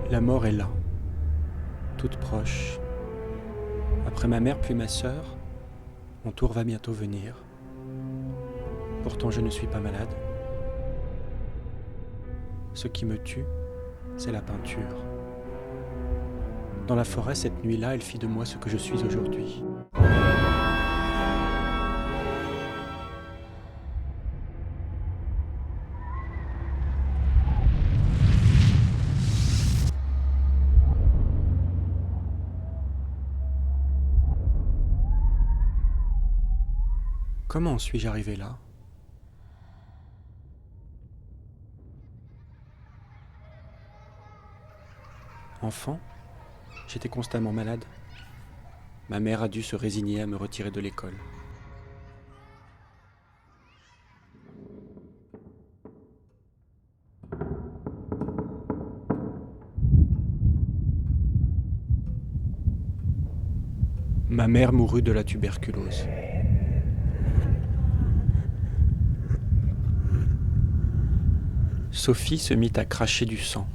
La mort est là, toute proche. Après ma mère puis ma sœur, mon tour va bientôt venir. Pourtant je ne suis pas malade. Ce qui me tue, c'est la peinture. Dans la forêt, cette nuit-là, elle fit de moi ce que je suis aujourd'hui. Comment en suis-je arrivé là? Enfant, j'étais constamment malade. Ma mère a dû se résigner à me retirer de l'école. Ma mère mourut de la tuberculose. Sophie se mit à cracher du sang.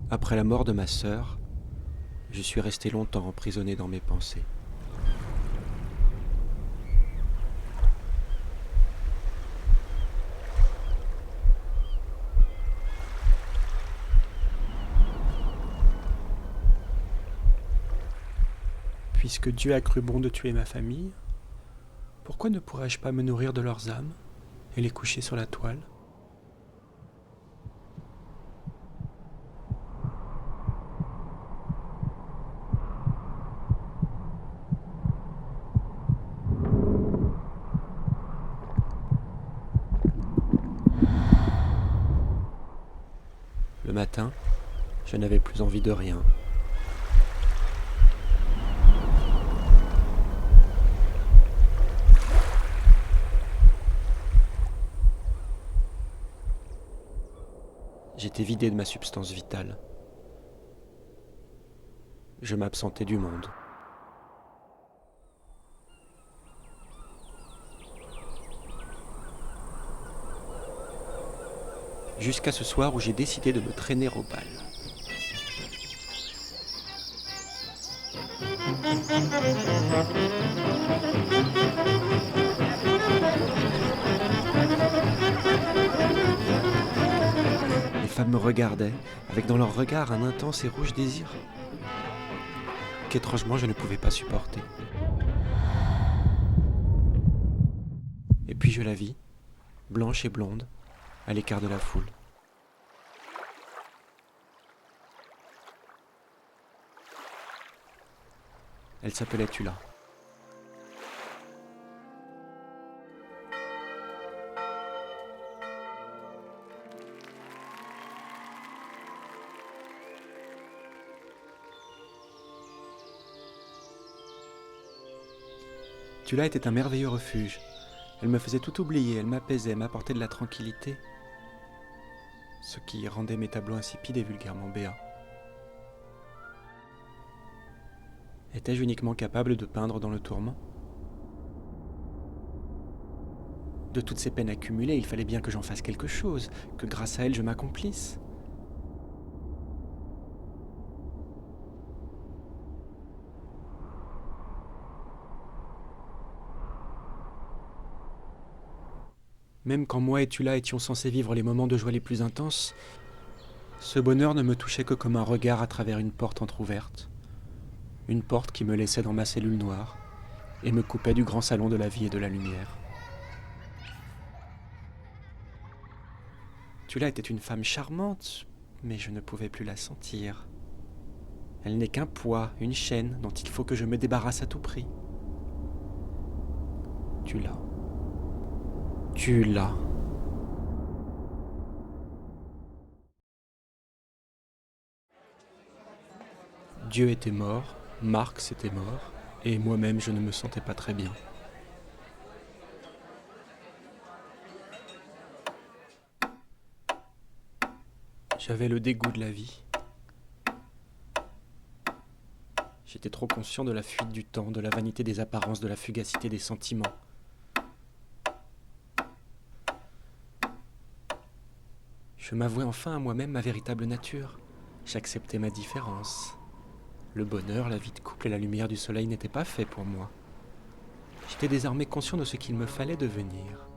Après la mort de ma sœur, je suis resté longtemps emprisonné dans mes pensées. Puisque Dieu a cru bon de tuer ma famille, pourquoi ne pourrais-je pas me nourrir de leurs âmes et les coucher sur la toile? Le matin, je n'avais plus envie de rien. J'étais vidé de ma substance vitale. Je m'absentais du monde. Jusqu'à ce soir où j'ai décidé de me traîner au bal. Les femmes me regardaient, avec dans leur regard un intense et rouge désir, qu'étrangement je ne pouvais pas supporter. Et puis je la vis, blanche et blonde, à l'écart de la foule. Elle s'appelait Tula. Tula était un merveilleux refuge. Elle me faisait tout oublier, elle m'apaisait, m'apportait de la tranquillité, ce qui rendait mes tableaux insipides et vulgairement béats. Étais-je uniquement capable de peindre dans le tourment? De toutes ces peines accumulées, il fallait bien que j'en fasse quelque chose, que grâce à elle je m'accomplisse. Même quand moi et Tula étions censés vivre les moments de joie les plus intenses, ce bonheur ne me touchait que comme un regard à travers une porte entr'ouverte. Une porte qui me laissait dans ma cellule noire et me coupait du grand salon de la vie et de la lumière. Tula était une femme charmante, mais je ne pouvais plus la sentir. Elle n'est qu'un poids, une chaîne dont il faut que je me débarrasse à tout prix. Tula. Tula. Dieu était mort, Marx était mort, et moi-même je ne me sentais pas très bien. J'avais le dégoût de la vie. J'étais trop conscient de la fuite du temps, de la vanité des apparences, de la fugacité des sentiments. Je m'avouais enfin à moi-même ma véritable nature. J'acceptais ma différence. Le bonheur, la vie de couple et la lumière du soleil n'étaient pas faits pour moi. J'étais désormais conscient de ce qu'il me fallait devenir.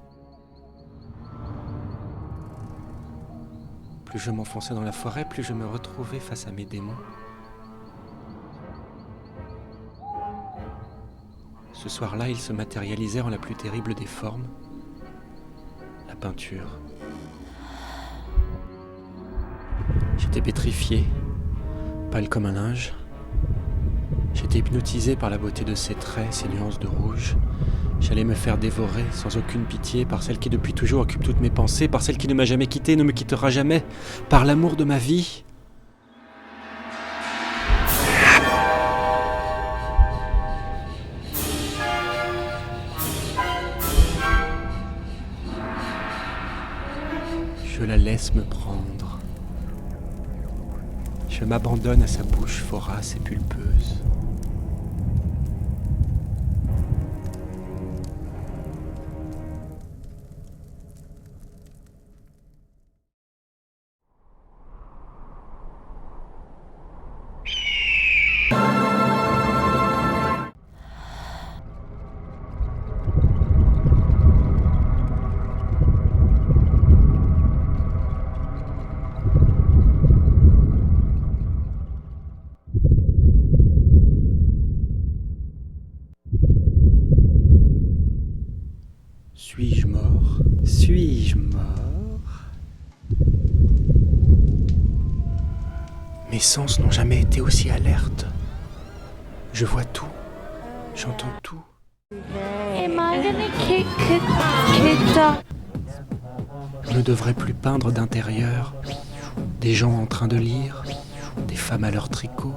Plus je m'enfonçais dans la forêt, plus je me retrouvais face à mes démons. Ce soir-là, ils se matérialisèrent en la plus terrible des formes, la peinture. J'étais pétrifié, pâle comme un linge. J'étais hypnotisé par la beauté de ses traits, ses nuances de rouge. J'allais me faire dévorer, sans aucune pitié, par celle qui depuis toujours occupe toutes mes pensées, par celle qui ne m'a jamais quitté, ne me quittera jamais, par l'amour de ma vie. Je la laisse me prendre. Je m'abandonne à sa bouche vorace et pulpeuse. Suis-je mort? Suis-je mort? Mes sens n'ont jamais été aussi alertes. Je vois tout, j'entends tout. Am I gonna kick off? On ne devrait plus peindre d'intérieur, des gens en train de lire, des femmes à leur tricot.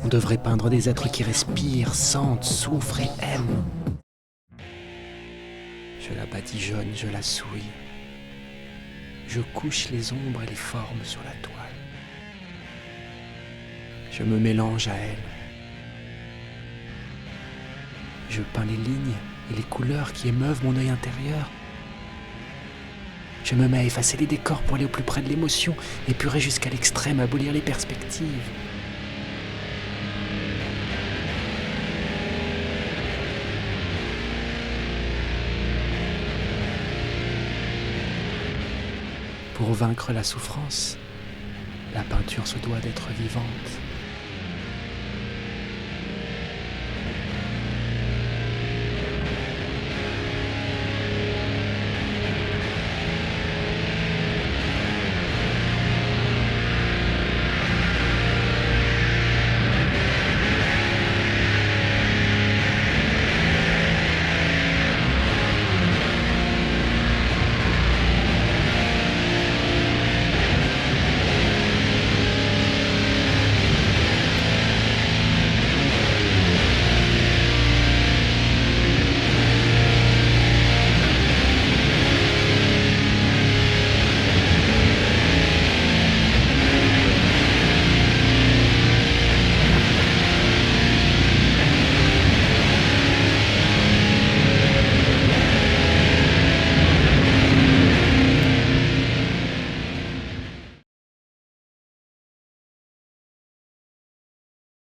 On devrait peindre des êtres qui respirent, sentent, souffrent et aiment. Je la badigeonne, je la souille. Je couche les ombres et les formes sur la toile. Je me mélange à elle. Je peins les lignes et les couleurs qui émeuvent mon œil intérieur. Je me mets à effacer les décors pour aller au plus près de l'émotion, épurer jusqu'à l'extrême, abolir les perspectives. Pour vaincre la souffrance, la peinture se doit d'être vivante.